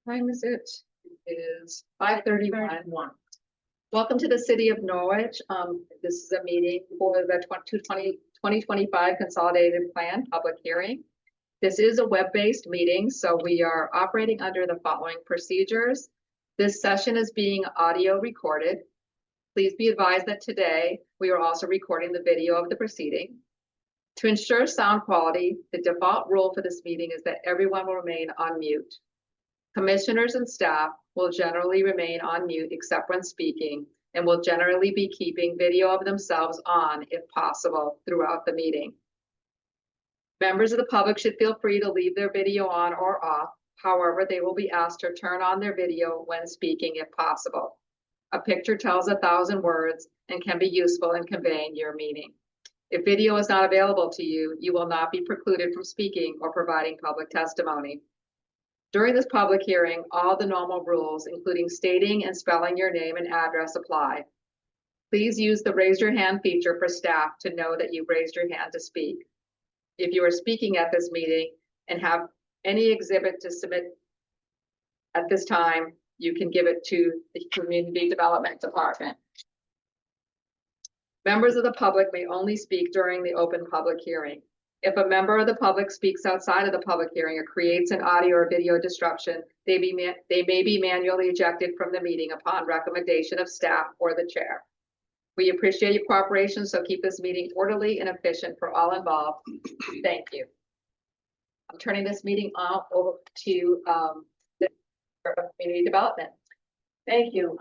Time is it? It is 5:31. Welcome to the City of Norwich. This is a meeting for the 2025 Consolidated Plan Public Hearing. This is a web-based meeting, so we are operating under the following procedures. This session is being audio recorded. Please be advised that today we are also recording the video of the proceeding. To ensure sound quality, the default rule for this meeting is that everyone will remain on mute. Commissioners and staff will generally remain on mute except when speaking and will generally be keeping video of themselves on if possible throughout the meeting. Members of the public should feel free to leave their video on or off. However, they will be asked to turn on their video when speaking if possible. A picture tells 1,000 words and can be useful in conveying your meaning. If video is not available to you, you will not be precluded from speaking or providing public testimony. During this public hearing, all the normal rules, including stating and spelling your name and address, apply. Please use the raise your hand feature for staff to know that you've raised your hand to speak. If you are speaking at this meeting and have any exhibit to submit at this time, you can give it to the Community Development Department. Members of the public may only speak during the open public hearing. If a member of the public speaks outside of the public hearing or creates an audio or video disruption, they may be manually ejected from the meeting upon recommendation of staff or the chair. We appreciate your cooperation, so keep this meeting orderly and efficient for all involved. Thank you. I'm turning this meeting over to the Director of Community Development. Thank you.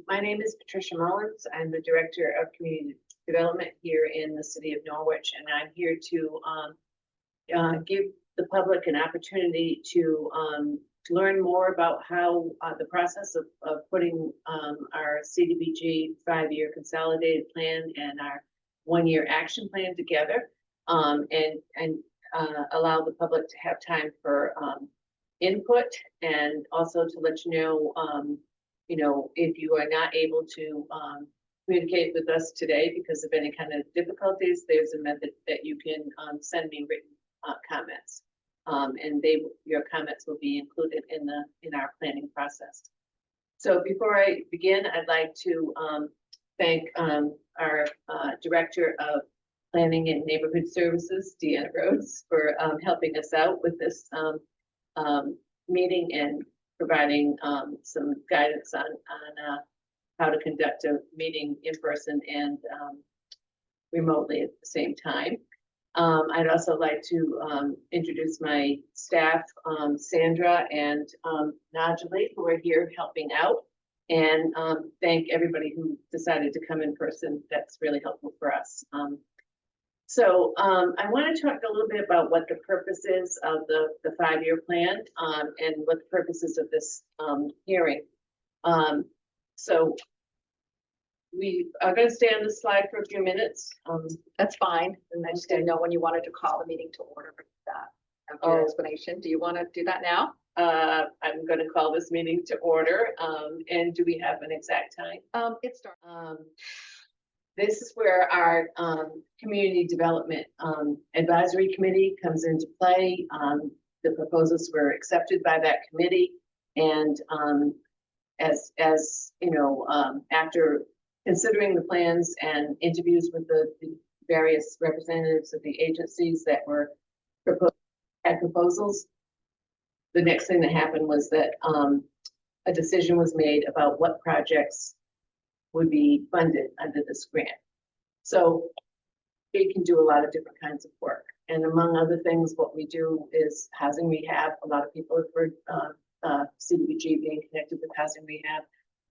My name is Patricia Mullins. I'm the Director of Community Development here in the City of Norwich, and I'm here to give the public an opportunity to learn more about how the process of putting our CDBG 5-year consolidated plan and our 1-year action plan together, and allow the public to have time for input, and also to let you know, if you are not able to communicate with us today because of any kind of difficulties, there's a method that you can send me written comments, and your comments will be included in our planning process. So before I begin, I'd like to thank our Director of Planning and Neighborhood Services, Deanna Rhodes, for helping us out with this meeting and providing some guidance on how to conduct a meeting in person and remotely at the same time. I'd also like to introduce my staff, Sandra and Najali, who are here helping out, and thank everybody who decided to come in person. That's really helpful for us. So I want to talk a little bit about what the purpose is of the 5-year plan, and what the purposes of this hearing. So we are going to stay on this slide for a few minutes. That's fine. And I just didn't know when you wanted to call the meeting to order for that. After your explanation, do you want to do that now? I'm going to call this meeting to order. And do we have an exact time? It starts. This is where our Community Development Advisory Committee comes into play. The proposals were accepted by that committee, and as you know, after considering the plans and interviews with the various representatives of the agencies that were had proposals, the next thing that happened was that a decision was made about what projects would be funded under this grant. So we can do a lot of different kinds of work. And among other things, what we do is housing rehab. A lot of people have heard CDBG being connected with housing rehab.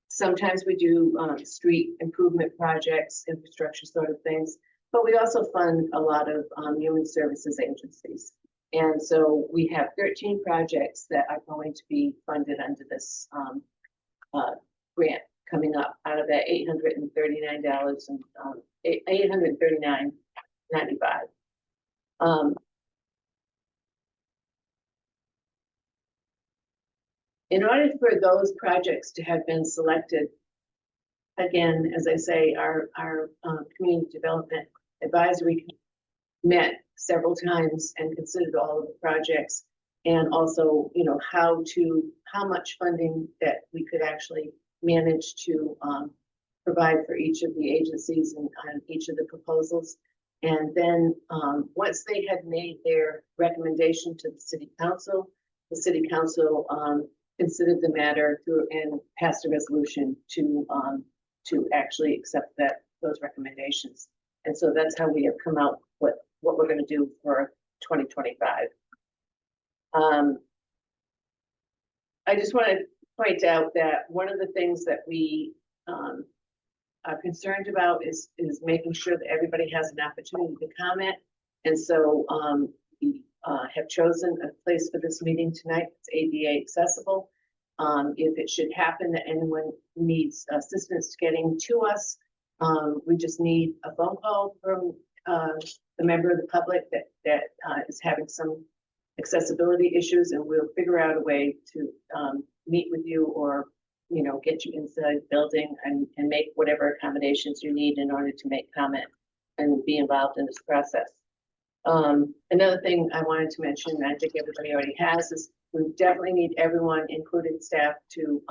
Sometimes we do street improvement projects, infrastructure sort of things, but we also fund a lot of human services agencies. And so we have 13 projects that are going to be funded under this grant coming up out of that $839 and $839.95. In order for those projects to have been selected, again, as I say, our Community Development Advisory met several times and considered all of the projects and also, you know, how much funding that we could actually manage to provide for each of the agencies and each of the proposals. And then once they had made their recommendation to the city council considered the matter through and passed a resolution to actually accept those recommendations. And so that's how we have come out with what we're going to do for 2025. I just want to point out that one of the things that we are concerned about is making sure that everybody has an opportunity to comment. And so we have chosen a place for this meeting tonight. It's ADA accessible. If it should happen that anyone needs assistance getting to us, we just need a phone call from the member of the public that is having some accessibility issues, and we'll figure out a way to meet with you or, you know, get you inside the building and make whatever accommodations you need in order to make comment and be involved in this process. Another thing I wanted to mention, and I think everybody already has, is we definitely need everyone, including staff, to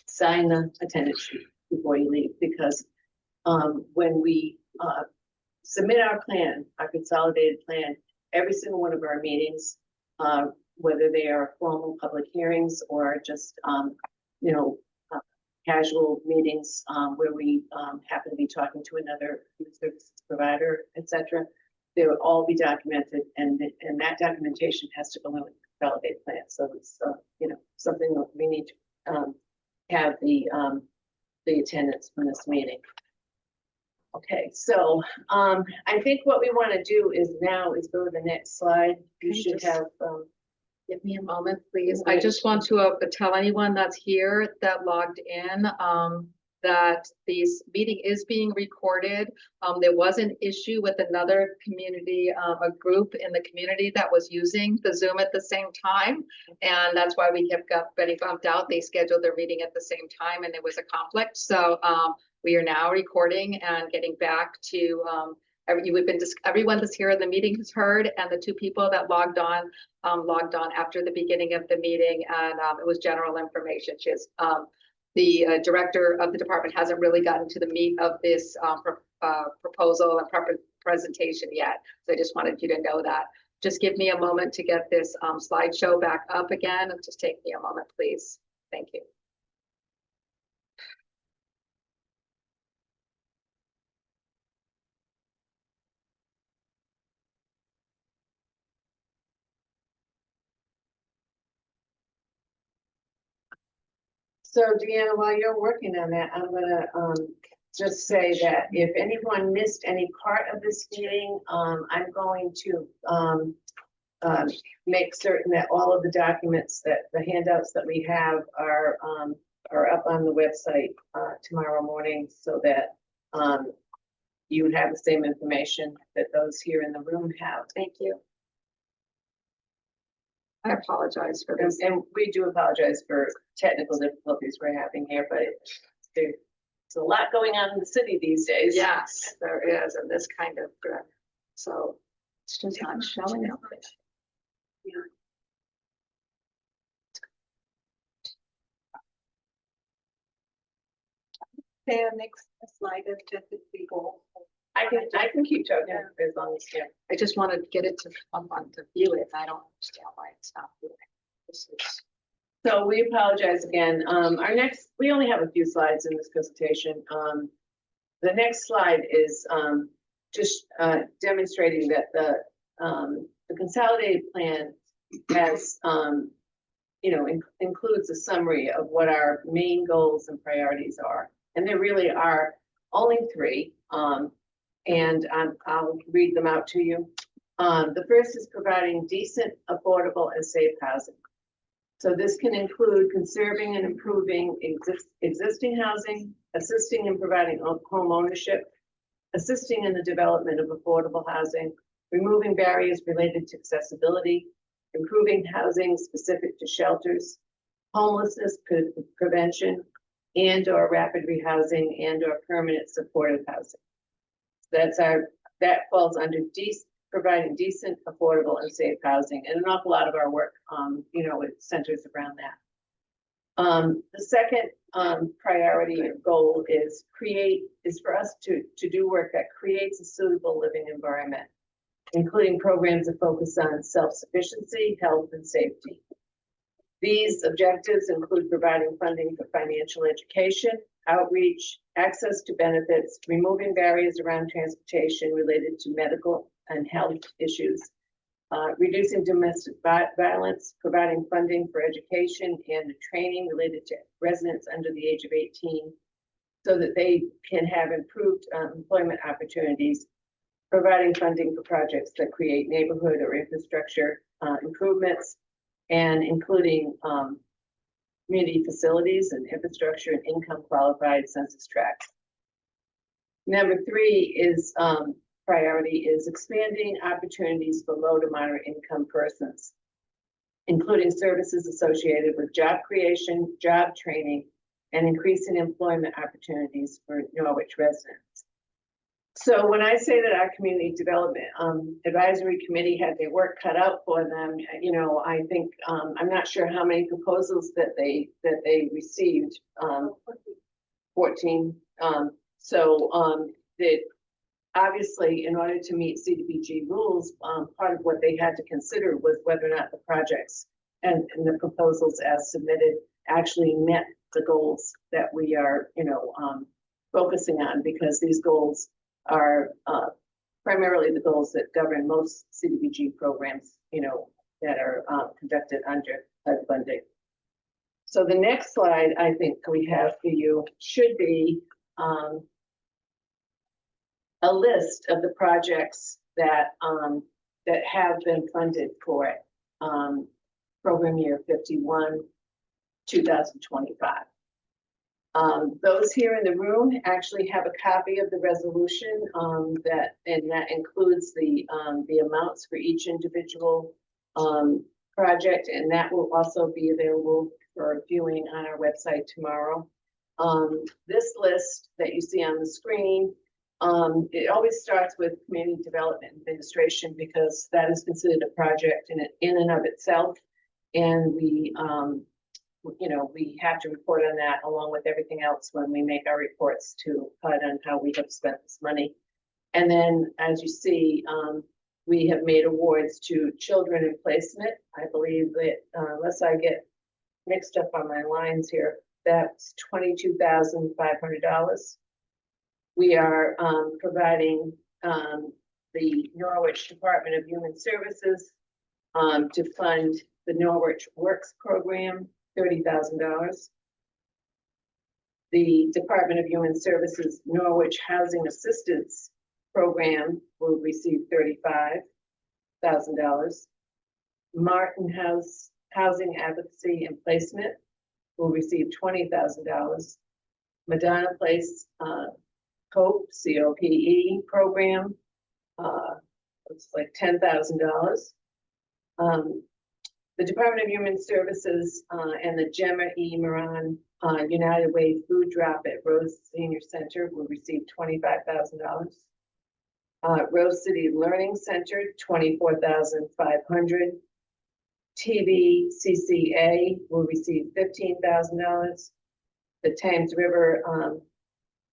sign the attendance sheet before you leave, because when we submit our plan, our consolidated plan, every single one of our meetings, whether they are formal public hearings or just, you know, casual meetings where we happen to be talking to another service provider, etc., they will all be documented, and that documentation has to go in with the consolidated plan. So it's you know, something that we need to have the attendance from this meeting. Okay, so I think what we want to do is go to the next slide. You should have. Give me a moment, please. I just want to tell anyone that's here that logged in that this meeting is being recorded. There was an issue with another community, a group in the community that was using the Zoom at the same time. And that's why we kept getting bumped out. They scheduled their meeting at the same time and there was a conflict. So we are now recording and getting back to everyone that's here in the meeting has heard, and the two people that logged on after the beginning of the meeting, and it was general information. The director of the department hasn't really gotten to the meat of this proposal and presentation yet. So I just wanted you to know that. Just give me a moment to get this slideshow back up again. Just take me a moment, please. Thank you. So Deanna, while you're working on that, I'm gonna just say that if anyone missed any part of this meeting, I'm going to make certain that all of the documents, that the handouts that we have are up on the website tomorrow morning, so that you have the same information that those here in the room have. Thank you. I apologize for this. And we do apologize for technical difficulties we're having here, but there's a lot going on in the city these days. Yes, there is, and this kind of, so it's just not showing up. Yeah. Okay, next slide is just people. I can keep talking as long as you. I just wanted to get it to someone to view it. I don't understand why it's not viewing. This is. So we apologize again. We only have a few slides in this presentation. The next slide is just demonstrating that the consolidated plan has, you know, includes a summary of what our main goals and priorities are. And there really are only three. And I'll read them out to you. The first is providing decent, affordable, and safe housing. So this can include conserving and improving existing housing, assisting in providing home ownership, assisting in the development of affordable housing, removing barriers related to accessibility, improving housing specific to shelters, homelessness prevention, and/or rapid rehousing and/or permanent supportive housing. That falls under providing decent, affordable, and safe housing. And an awful lot of our work, it centers around that. The second priority or goal is for us to do work that creates a suitable living environment, including programs that focus on self-sufficiency, health, and safety. These objectives include providing funding for financial education, outreach, access to benefits, removing barriers around transportation related to medical and health issues, reducing domestic violence, providing funding for education and training related to residents under the age of 18 so that they can have improved employment opportunities, providing funding for projects that create neighborhood or infrastructure improvements, and including community facilities and infrastructure and income qualified census tracts. Number three is priority is expanding opportunities for low to moderate income persons, including services associated with job creation, job training, and increasing employment opportunities for Norwich residents. So when I say that our community development advisory committee had their work cut out for them, I think I'm not sure how many proposals that they received. 14. That obviously, in order to meet CDBG rules, part of what they had to consider was whether or not the projects and the proposals as submitted actually met the goals that we are, focusing on, because these goals are primarily the goals that govern most CDBG programs, that are conducted under HUD funding. So the next slide I think we have for you should be a list of the projects that have been funded for it. Program year 51, 2025. Those here in the room actually have a copy of the resolution that includes the amounts for each individual project, and that will also be available for viewing on our website tomorrow. This list that you see on the screen, it always starts with community development administration, because that is considered a project in and of itself, and we have to report on that along with everything else when we make our reports to HUD on how we have spent this money. And then, as you see, we have made awards to children in placement. I believe that, unless I get mixed up on my lines here, that's $22,500. We are providing the Norwich Department of Human Services to fund the Norwich Works program, $30,000. The Department of Human Services Norwich Housing Assistance Program will receive $35,000. Martin House Housing Advocacy and Placement will receive $20,000. Madonna Place COPE, COPE program, looks like $10,000. The Department of Human Services and the Gemma E. Moran United Way Food Drop at Rose Senior Center will receive $25,000. Rose City Learning Center, $24,500. TVCCA will receive $15,000. The Thames River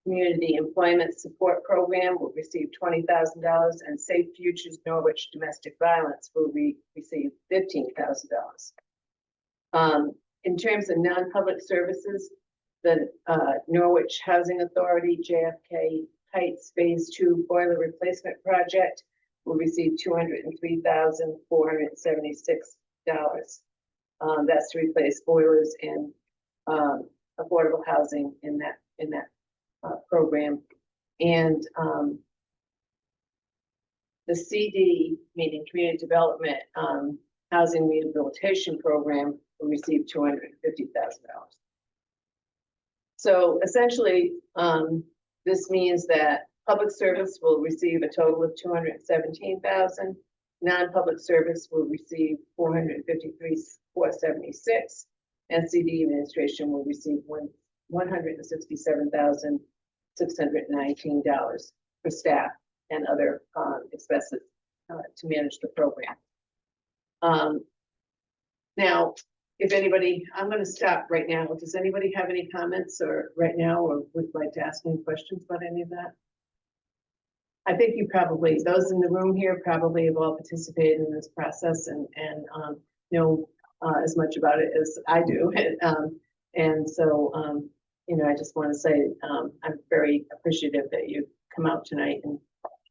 Community Employment Support Program will receive $20,000, and Safe Futures Norwich Domestic Violence will receive $15,000. In terms of non-public services, the Norwich Housing Authority JFK Heights Phase 2 Boiler Replacement Project will receive $203,476. That's to replace boilers and affordable housing in that program. And the CD, meaning Community Development Housing Rehabilitation Program, will receive $250,000. So essentially, this means that public service will receive a total of $217,000. Non-public service will receive $453,476, and CD administration will receive $167,619 for staff and other expenses. to manage the program. Now, if anybody, I'm going to stop right now. Does anybody have any comments or right now, or would like to ask any questions about any of that? I think you probably, those in the room here probably have all participated in this process and know as much about it as I do. And so, you know, I just want to say I'm very appreciative that you come out tonight and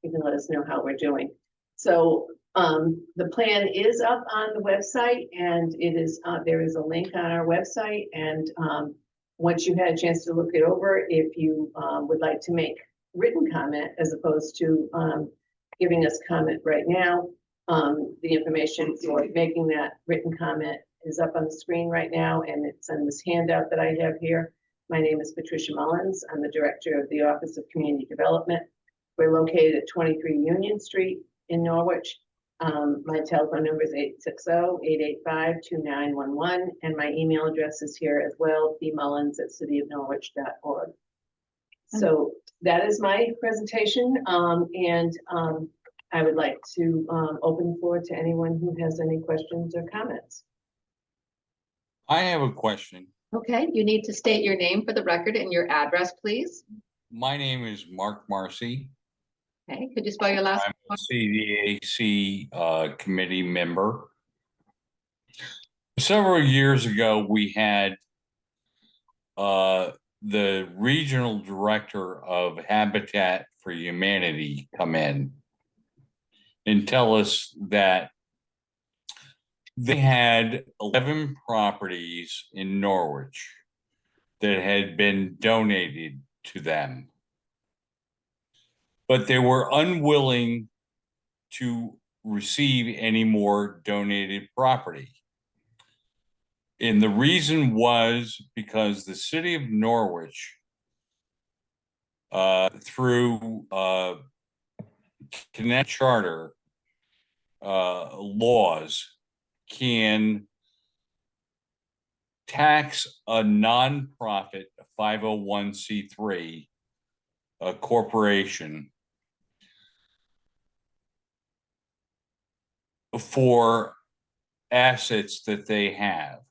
you can let us know how we're doing. So the plan is up on the website, and it is there is a link on our website. And once you had a chance to look it over, if you would like to make written comment as opposed to giving us comment right now, the information for making that written comment is up on the screen right now, and it's on this handout that I have here. My name is Patricia Mullins. I'm the director of the Office of Community Development. We're located at 23 Union Street in Norwich. My telephone number is 860-885-2911, and my email address is here as well, bmullins@cityofnorwich.org. So that is my presentation, and I would like to open the floor to anyone who has any questions or comments. I have a question. Okay, you need to state your name for the record and your address, please. My name is Mark Marcy. Okay, could you spell your last I'm a CDAC committee member. Several years ago, we had the regional director of Habitat for Humanity come in and tell us that they had 11 properties in Norwich that had been donated to them, but they were unwilling to receive any more donated property. And the reason was because the city of Norwich, through Connecticut charter laws, can tax a nonprofit 501c3 corporation for assets that they have.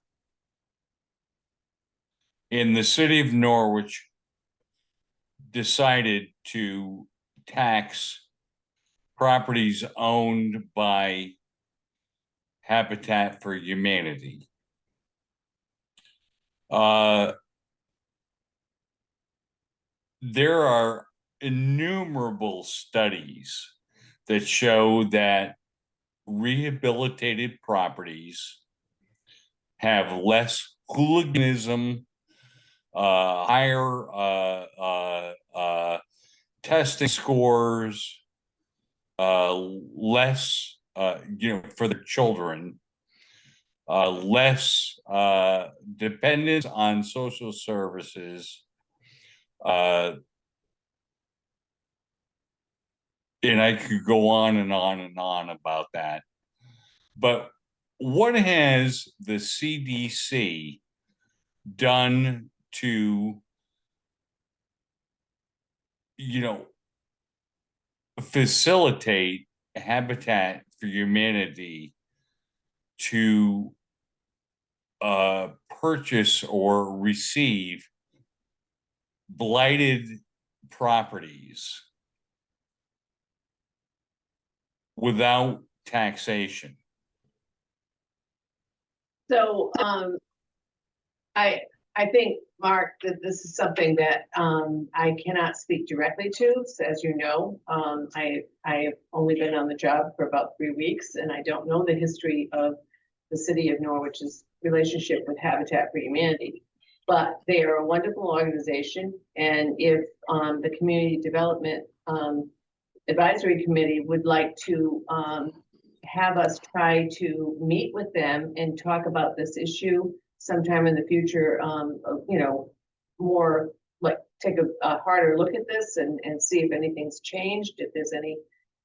In the city of Norwich decided to tax properties owned by Habitat for Humanity. There are innumerable studies that show that rehabilitated properties have less hooliganism, higher testing scores, less, for the children, less dependence on social services, and I could go on and on and on about that. But what has the CDC done to, facilitate Habitat for Humanity to purchase or receive blighted properties without taxation? So I think, Mark, that this is something that I cannot speak directly to. So as you know, I have only been on the job for about 3 weeks, and I don't know the history of the city of Norwich's relationship with Habitat for Humanity. But they are a wonderful organization, and if the Community Development Advisory Committee would like to have us try to meet with them and talk about this issue sometime in the future, more like take a harder look at this and see if anything's changed, if there's any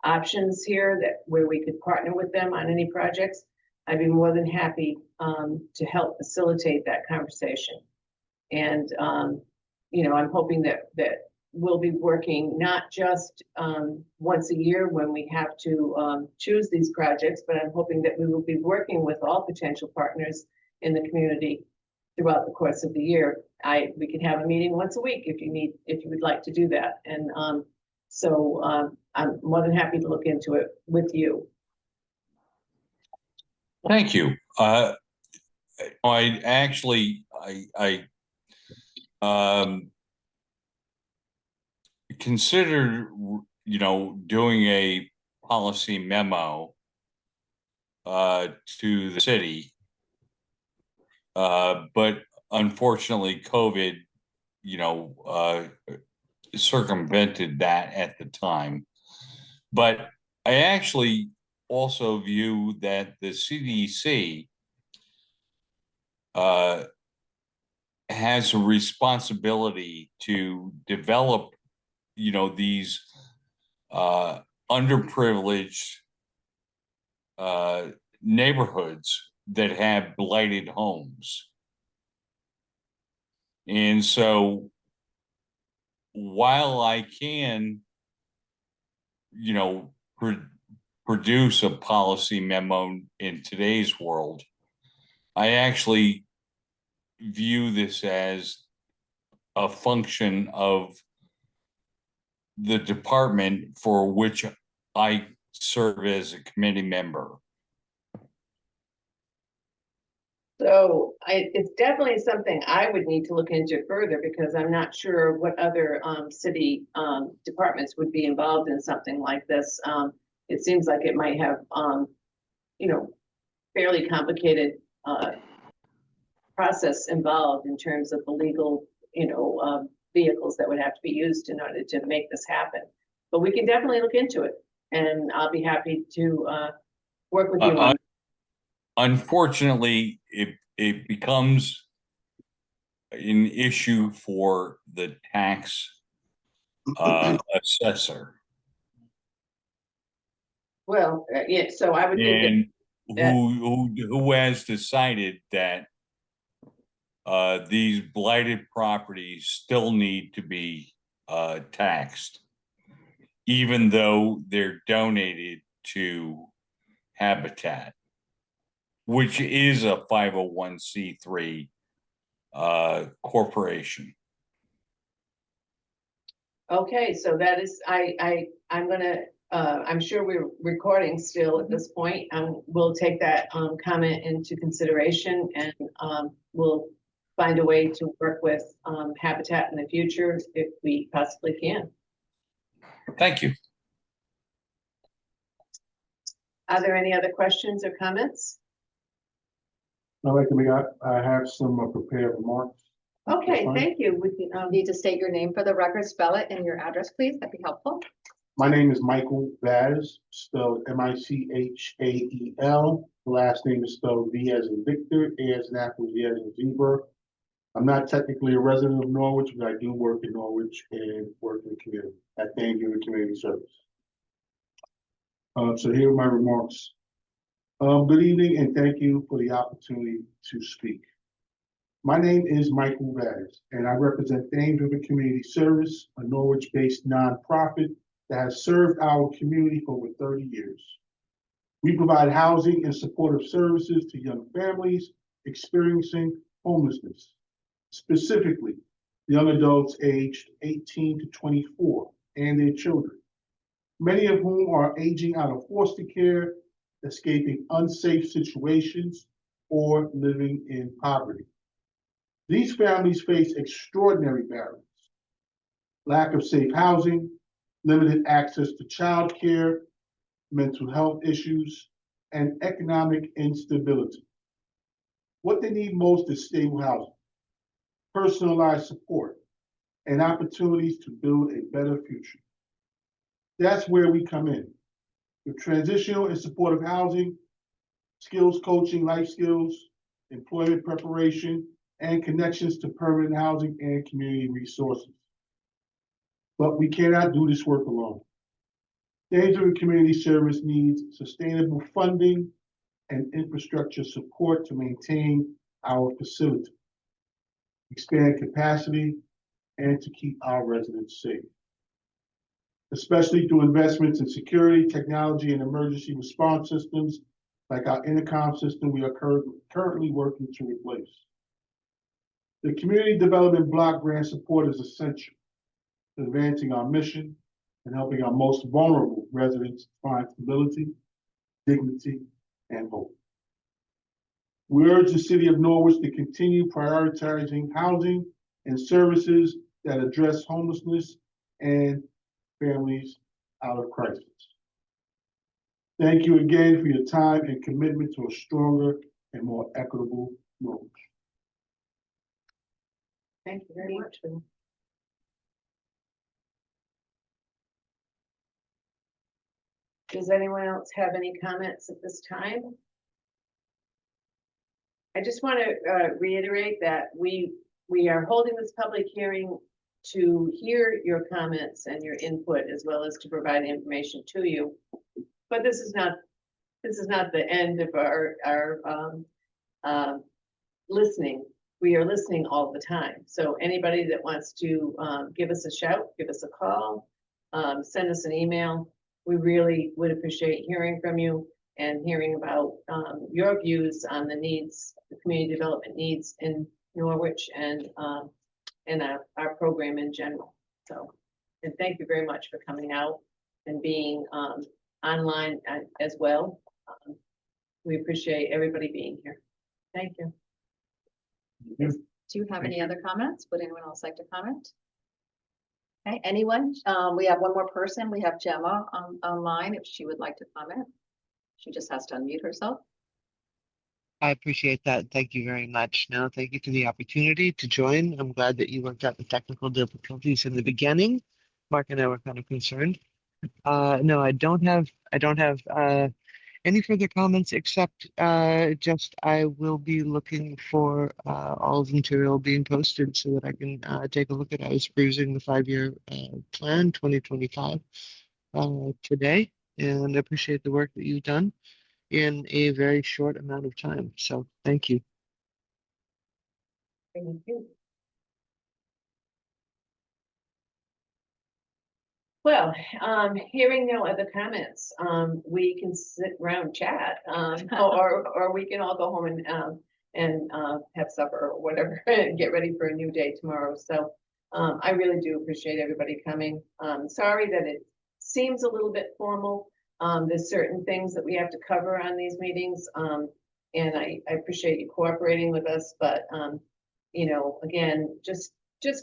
options here that where we could partner with them on any projects, I'd be more than happy to help facilitate that conversation. And I'm hoping that we'll be working not just once a year when we have to choose these projects, but I'm hoping that we will be working with all potential partners in the community throughout the course of the year. We could have a meeting once a week if you would like to do that. And I'm more than happy to look into it with you. Thank you. I actually, considered, doing a policy memo to the city. But unfortunately, COVID, circumvented that at the time. But I actually also view that the CDC has a responsibility to develop, these underprivileged neighborhoods that have blighted homes. And so while I can, produce a policy memo in today's world, I actually view this as a function of the department for which I serve as a committee member. So it's definitely something I would need to look into further because I'm not sure what other city departments would be involved in something like this. It seems like it might have fairly complicated process involved in terms of the legal vehicles that would have to be used in order to make this happen. But we can definitely look into it, and I'll be happy to work with you on. Unfortunately, it becomes an issue for the tax assessor. Well, yeah, so I would think And who has decided that these blighted properties still need to be taxed, even though they're donated to Habitat, which is a 501c3 corporation. okay, so that is, I'm sure we're recording still at this point. We'll take that comment into consideration and we'll find a way to work with Habitat in the future if we possibly can. Thank you. Are there any other questions or comments? I have some prepared remarks. Okay, fine. thank you. We can, Need to state your name for the record, spell it, and your address, please. That'd be helpful. My name is Michael Vaz, spelled Michael. The last name is spelled V as in Victor, A as in apple, Z as in zebra. I'm not technically a resident of Norwich, but I do work in Norwich and work in the community at Thanksgiving Community Service. So here are my remarks. Good evening and thank you for the opportunity to speak. My name is Michael Vaz, and I represent Thanksgiving Community Service, a Norwich-based nonprofit that has served our community for over 30 years. We provide housing and supportive services to young families experiencing homelessness, specifically young adults aged 18 to 24 and their children, many of whom are aging out of foster care, escaping unsafe situations, or living in poverty. These families face extraordinary barriers: lack of safe housing, limited access to childcare, mental health issues, and economic instability. What they need most is stable housing, personalized support, and opportunities to build a better future. That's where we come in. With transitional and supportive housing, skills coaching, life skills, employment preparation, and connections to permanent housing and community resources. But we cannot do this work alone. Thanksgiving Community Service needs sustainable funding and infrastructure support to maintain our facility, expand capacity, and to keep our residents safe. Especially through investments in security, technology, and emergency response systems like our intercom system we are currently working to replace. The Community Development Block Grant support is essential to advancing our mission and helping our most vulnerable residents find stability, dignity, and hope. We urge the City of Norwich to continue prioritizing housing and services that address homelessness and families out of crisis. Thank you again for your time and commitment to a stronger and more equitable Norwich. Thank you very much. Bill. Does anyone else have any comments at this time? I just want to reiterate that we are holding this public hearing to hear your comments and your input, as well as to provide information to you. But this is not the end of our listening. We are listening all the time. So anybody that wants to give us a shout, give us a call, send us an email. We really would appreciate hearing from you and hearing about your views on the needs, the community development needs in Norwich and our program in general. So, and thank you very much for coming out and being online as well. We appreciate everybody being here. Thank you. Do you have any other comments? Would anyone else like to comment? Okay, anyone? We have one more person. We have Gemma online if she would like to comment. She just has to unmute herself. I appreciate that. Thank you very much. No, thank you for the opportunity to join. I'm glad that you worked out the technical difficulties in the beginning. Mark and I were kind of concerned. No, I don't have any further comments except just I will be looking for all of the material being posted so that I can take a look at it. I was perusing the 5-year plan 2025 today, and I appreciate the work that you've done in a very short amount of time. So thank you. Thank you. Well, hearing no other comments, we can sit around and chat, or we can all go home and have supper or whatever and get ready for a new day tomorrow. So I really do appreciate everybody coming. Sorry that it seems a little bit formal. There's certain things that we have to cover on these meetings, and I appreciate you cooperating with us. But you know, again, just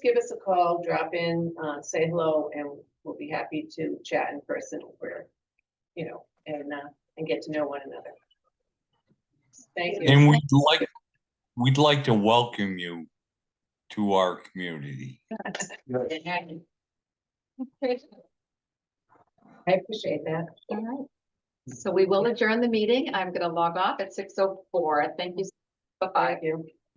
give us a call, drop in, say hello, and we'll be happy to chat in person where, you know, and get to know one another. Thank you. And we'd like to welcome you to our community. I appreciate that. All right. So we will adjourn the meeting. I'm going to log off at 6:04. Thank you. Bye-bye. Thank you.